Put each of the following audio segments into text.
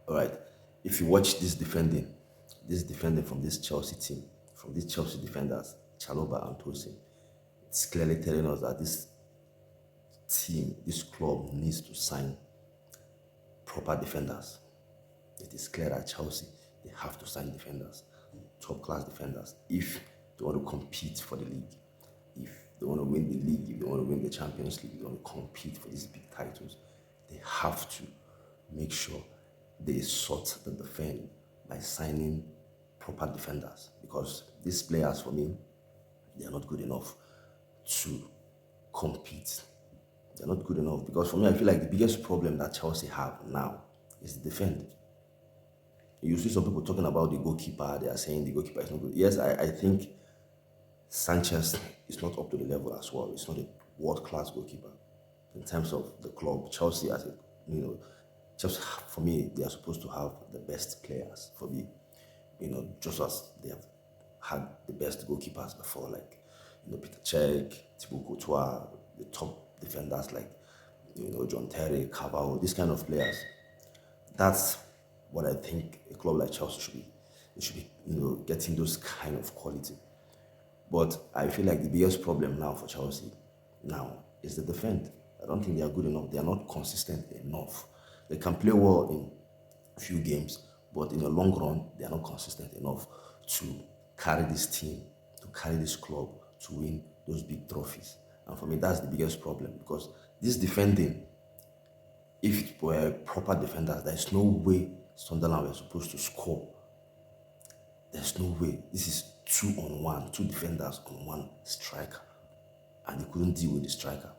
All right. If you watch this defending from this Chelsea team, from these Chelsea defenders, Chaloba and Tosin, it's clearly telling us that this team, this club needs to sign proper defenders. It is clear that Chelsea, they have to sign defenders, top class defenders, if they want to compete for the league. If they want to win the league, if they want to win the Champions League, if they want to compete for these big titles, they have to make sure they sort the defend by signing proper defenders. Because these players, for me, they are not good enough to compete. They're not good enough because for me, I feel like the biggest problem that Chelsea have now is the defend. You see some people talking about the goalkeeper. They are saying the goalkeeper is not good. Yes, I think Sanchez is not up to the level as well. It's not a world-class goalkeeper in terms of the club. Chelsea, as a Chelsea for me, they are supposed to have the best players. For me, just as they have had the best goalkeepers before, like Peter Cech, Thibaut Courtois, the top defenders like John Terry, Carvalho, these kind of players. That's what I think a club like Chelsea should be. They should be, getting those kind of quality. But I feel like the biggest problem now for Chelsea now is the defend. I don't think they are good enough. They are not consistent enough. They can play well in a few games, but in the long run, they are not consistent enough to carry this team, to carry this club, to win those big trophies. And for me, that's the biggest problem because this defending, if it were proper defenders, there's no way Sunderland were supposed to score. There's no way. This is 2-on-1, two defenders on one striker. And they couldn't deal with the striker.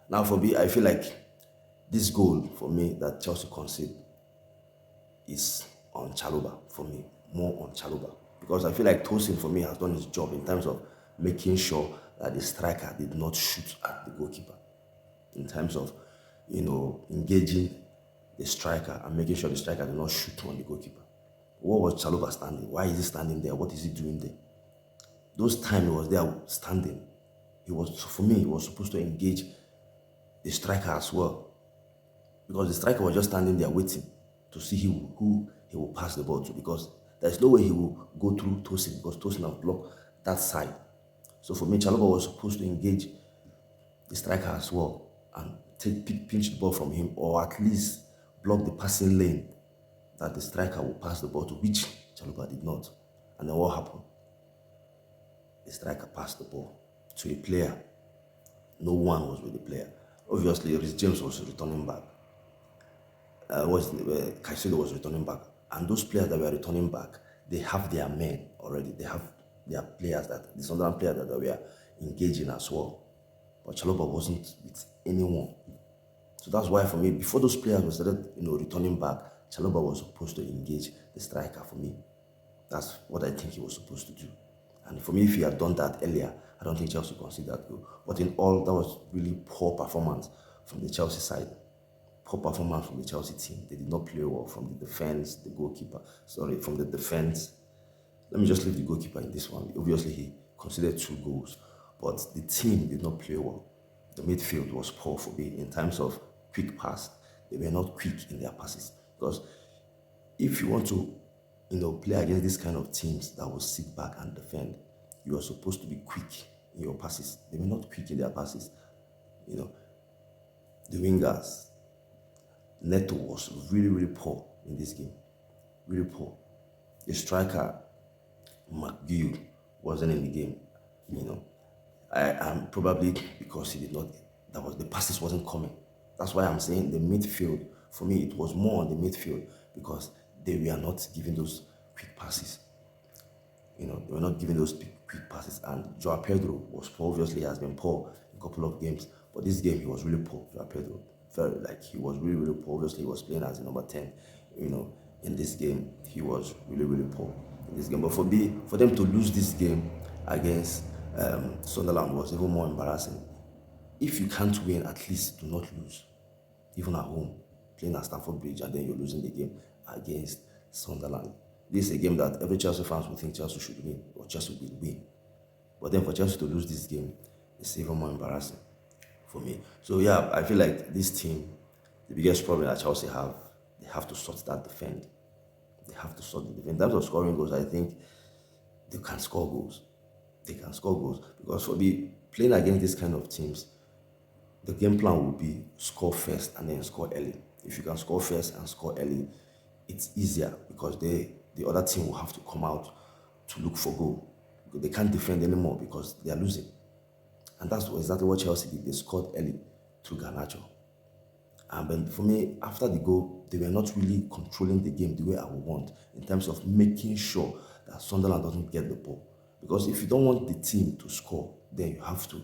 Now for me, I feel like this goal for me that Chelsea conceded is on Chaluba for me, more on Chaluba. Because I feel like Tosin for me has done his job in terms of making sure that the striker did not shoot at the goalkeeper. In terms of, engaging the striker and making sure the striker did not shoot on the goalkeeper. What was Chaluba standing? Why is he standing there? What is he doing there? Those times he was there standing, for me, he was supposed to engage the striker as well. Because the striker was just standing there waiting to see who he will pass the ball to. Because there's no way he will go through Tosin because Tosin has blocked that side. So for me, Chaluba was supposed to engage the striker as well and pinch the ball from him, or at least block the passing lane that the striker will pass the ball to, which Chaluba did not. And then what happened? The striker passed the ball to a player. No one was with the player. Obviously, Rhys James was returning back. Caicedo was returning back. And those players that were returning back, they have their men already. They have their players, the Sunderland players that were engaging as well. But Chaluba wasn't with anyone. So that's why for me, before those players were started, returning back, Chaluba was supposed to engage the striker for me. That's what I think he was supposed to do. And for me, if he had done that earlier, I don't think Chelsea conceded that goal. But in all, that was really poor performance from the Chelsea side. Poor performance from the Chelsea team. They did not play well from the defense, the goalkeeper. Sorry, from the defense. Let me just leave the goalkeeper in this one. Obviously, he conceded 2 goals, but the team did not play well. The midfield was poor for me in terms of quick pass. They were not quick in their passes because if you want to, play against this kind of teams that will sit back and defend, you are supposed to be quick in your passes. They were not quick in their passes. The wingers, Neto was really, really poor in this game. Really poor. The striker, McGill, wasn't in the game. I am probably because he did not. The passes wasn't coming. That's why I'm saying the midfield. For me, it was more on the midfield because they were not giving those quick passes. They were not giving those quick passes. And Joao Pedro was poor. Obviously, he has been poor in a couple of games, but this game he was really poor. Joao Pedro, he was really, really poor. Obviously, he was playing as a number 10. In this game, he was really, really poor in this game. But for them to lose this game against Sunderland was even more embarrassing. If you can't win, at least do not lose, even at home, playing at Stamford Bridge, and then you're losing the game against Sunderland. This is a game that every Chelsea fans would think Chelsea should win, or Chelsea will win. But then for Chelsea to lose this game, it's even more embarrassing for me. So yeah, I feel like this team, the biggest problem that Chelsea have, they have to sort that defend. They have to sort the defense. In terms of scoring goals, I think they can score goals. They can score goals because for me, playing against these kind of teams, the game plan will be score first and then score early. If you can score first and score early, it's easier because the other team will have to come out to look for goal. They can't defend anymore because they are losing. And that's exactly what Chelsea did. They scored early through Garnacho. And then for me, after the goal, they were not really controlling the game the way I would want in terms of making sure that Sunderland doesn't get the ball. Because if you don't want the team to score, then you have to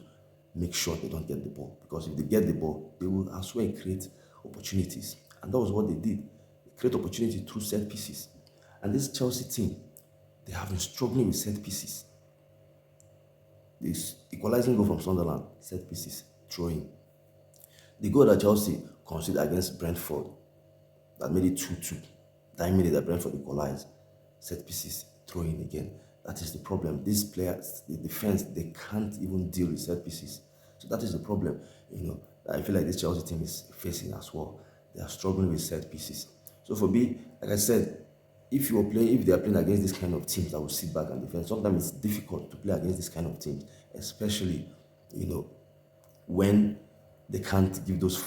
make sure they don't get the ball. Because if they get the ball, they will as well create opportunities. And that was what they did. They create opportunity through set pieces. And this Chelsea team, they have been struggling with set pieces. This equalizing goal from Sunderland, set pieces, throwing. The goal that Chelsea conceded against Brentford that made it 2-2, that minute that Brentford equalized, set pieces, throwing again. That is the problem. These players, the defense, they can't even deal with set pieces. So that is the problem, that I feel like this Chelsea team is facing as well. They are struggling with set pieces. So for me, like I said, if they are playing against this kind of teams that will sit back and defend, sometimes it's difficult to play against this kind of teams, especially, when they can't give those,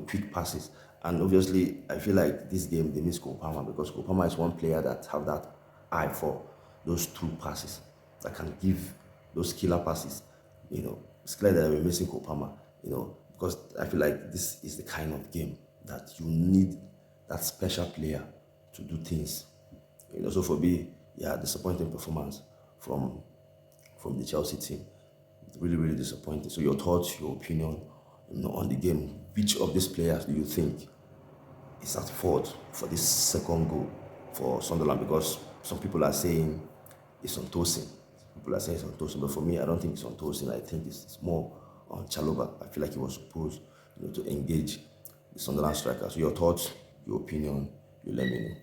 quick passes. And obviously, I feel like this game they miss Kopama because Kopama is one player that have that eye for those true passes that can give those killer passes. It's clear that we're missing Kopama. Because I feel like this is the kind of game that you need that special player to do things. So for me, yeah, disappointing performance from the Chelsea team. Really, really disappointing. So your thoughts, your opinion, on the game. Which of these players do you think is at fault for this second goal for Sunderland? Because some people are saying it's on Tosin. People are saying it's on Tosin, but for me, I don't think it's on Tosin. I think it's more on Chaloba. I feel like he was supposed, to engage the Sunderland striker. So your thoughts, your opinion, you let me know.